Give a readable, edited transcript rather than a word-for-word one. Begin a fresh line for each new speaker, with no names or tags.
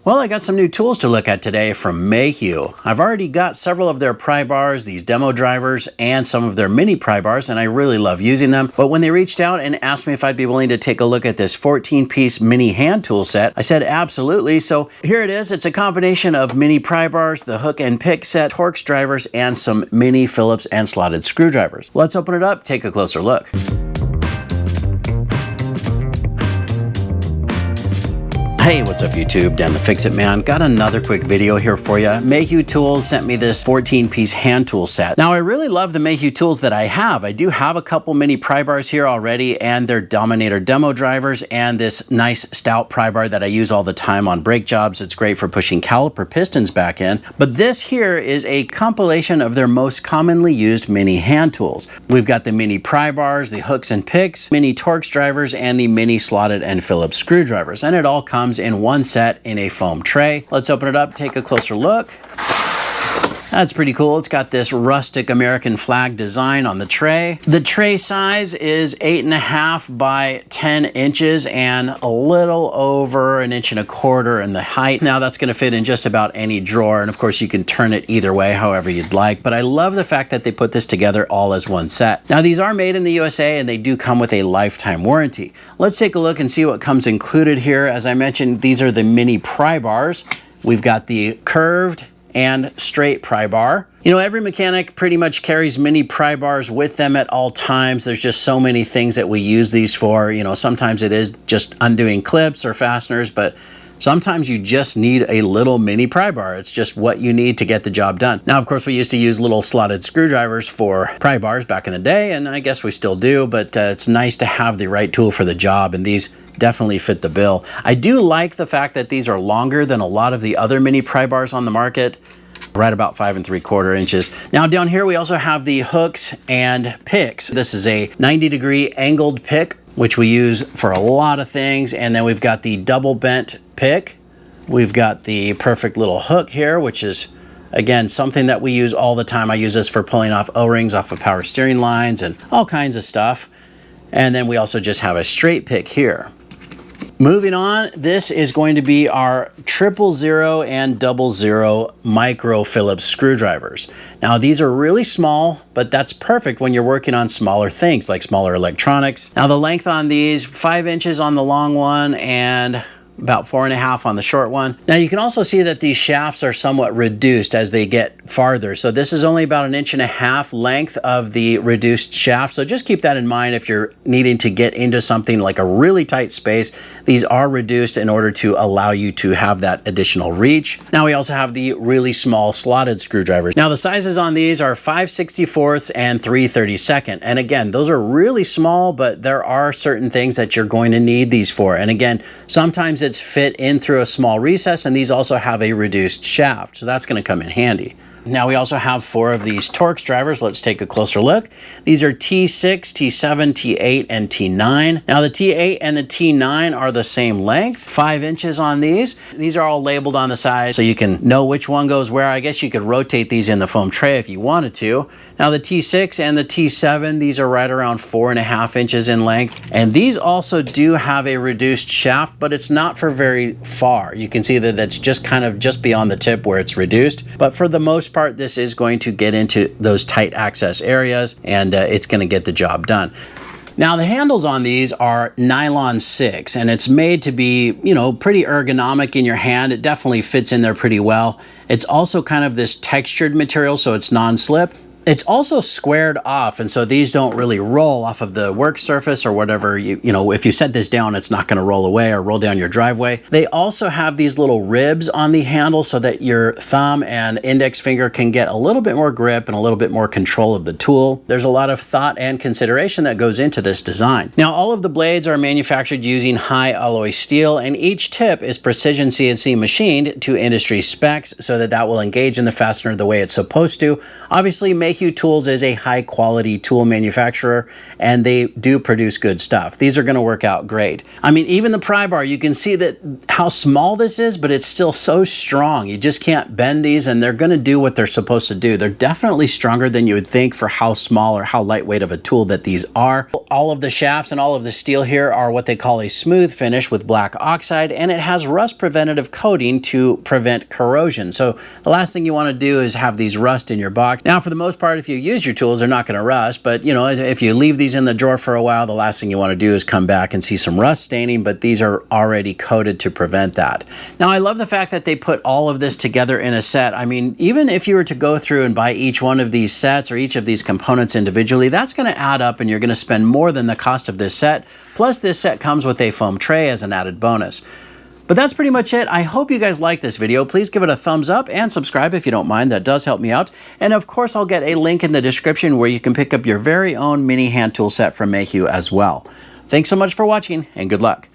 Well, I got some new tools to look at today from Mayhew. I've already got several of their PryBars, these demo drivers, and some of their mini PryBars, and I really love using them. But when they reached out and asked me if I'd be willing to take a look at this 14-piece mini hand tool set, I said absolutely. So here it is. It's a combination of mini PryBars, the hook and pick set, Torx drivers, and some mini Phillips and slotted screwdrivers. Let's open it up, take a closer look. Hey, what's up YouTube? Dan the Fix-It Man. Got another quick video here for you. Mayhew Tools sent me this 14-piece hand tool set. Now, I really love the Mayhew tools that I have. I do have a couple mini PryBars here already, and their Dominator demo drivers, and this nice stout PryBar that I use all the time on brake jobs. It's great for pushing caliper pistons back in. But this here is a compilation of their most commonly used mini hand tools. We've got the mini PryBars, the hooks and picks, mini Torx drivers, and the mini slotted and Phillips screwdrivers. And it all comes in one set in a foam tray. Let's open it up, take a closer look. That's pretty cool. It's got this rustic American flag design on the tray. The tray size is 8.5 by 10 inches and a little over 1.25 inches in the height. Now that's going to fit in just about any drawer, and of course you can turn it either way, however you'd like. But I love the fact that they put this together all as one set. Now these are made in the USA and they do come with a lifetime warranty. Let's take a look and see what comes included here. As I mentioned, these are the mini PryBars. We've got the curved and straight PryBar. You know, every mechanic pretty much carries mini PryBars with them at all times. There's just so many things that we use these for. You know, sometimes it is just undoing clips or fasteners, but sometimes you just need a little mini PryBar. It's just what you need to get the job done. Now, of course, we used to use little slotted screwdrivers for PryBars back in the day, and I guess we still do, but it's nice to have the right tool for the job, and these definitely fit the bill. I do like the fact that these are longer than a lot of the other mini PryBars on the market, right about 5 3/4 inches. Now down here we also have the hooks and picks. This is a 90-degree angled pick, which we use for a lot of things. And then we've got the double bent pick. We've got the perfect little hook here, which is, again, something that we use all the time. I use this for pulling off O-rings off of power steering lines and all kinds of stuff. And then we also just have a straight pick here. Moving on, this is going to be our 000 and 00 micro Phillips screwdrivers. Now these are really small, but that's perfect when you're working on smaller things like smaller electronics. Now the length on these, 5 inches on the long one and about 4.5 on the short one. Now you can also see that these shafts are somewhat reduced as they get farther. So this is only about 1.5 inches length of the reduced shaft. So just keep that in mind if you're needing to get into something like a really tight space. These are reduced in order to allow you to have that additional reach. Now we also have the really small slotted screwdrivers. Now the sizes on these are 5/64 and 3/32. And again, those are really small, but there are certain things that you're going to need these for. And again, sometimes it's fit in through a small recess, and these also have a reduced shaft, so that's going to come in handy. Now we also have 4 of these Torx drivers. Let's take a closer look. These are T6, T7, T8, and T9. Now the T8 and the T9 are the same length, 5 inches on these. These are all labeled on the side so you can know which one goes where. I guess you could rotate these in the foam tray if you wanted to. Now the T6 and the T7, these are right around 4.5 inches in length. And these also do have a reduced shaft, but it's not for very far. You can see that that's just kind of just beyond the tip where it's reduced. But for the most part, this is going to get into those tight access areas, and it's going to get the job done. Now the handles on these are nylon 6, and it's made to be, you know, pretty ergonomic in your hand. It definitely fits in there pretty well. It's also kind of this textured material, so it's non-slip. It's also squared off, and so these don't really roll off of the work surface or whatever. You know, if you set this down, it's not going to roll away or roll down your driveway. They also have these little ribs on the handle so that your thumb and index finger can get a little bit more grip and a little bit more control of the tool. There's a lot of thought and consideration that goes into this design. Now, all of the blades are manufactured using high alloy steel, and each tip is precision CNC machined to industry specs so that that will engage in the fastener the way it's supposed to. Obviously, Mayhew Tools is a high quality tool manufacturer and they do produce good stuff. These are going to work out great. I mean, even the PryBar, you can see that how small this is, but it's still so strong. You just can't bend these and they're going to do what they're supposed to do. They're definitely stronger than you would think for how small or how lightweight of a tool that these are. All of the shafts and all of the steel here are what they call a smooth finish with black oxide, and it has rust preventative coating to prevent corrosion. So the last thing you want to do is have these rust in your box. Now, for the most part, if you use your tools, they're not going to rust, but you know, if you leave these in the drawer for a while, the last thing you want to do is come back and see some rust staining, but these are already coated to prevent that. Now, I love the fact that they put all of this together in a set. I mean, even if you were to go through and buy each one of these sets or each of these components individually, that's going to add up and you're going to spend more than the cost of this set. Plus, this set comes with a foam tray as an added bonus. But that's pretty much it. I hope you guys liked this video. Please give it a thumbs up and subscribe if you don't mind. That does help me out. And of course, I'll get a link in the description where you can pick up your very own mini hand tool set from Mayhew as well. Thanks so much for watching and good luck.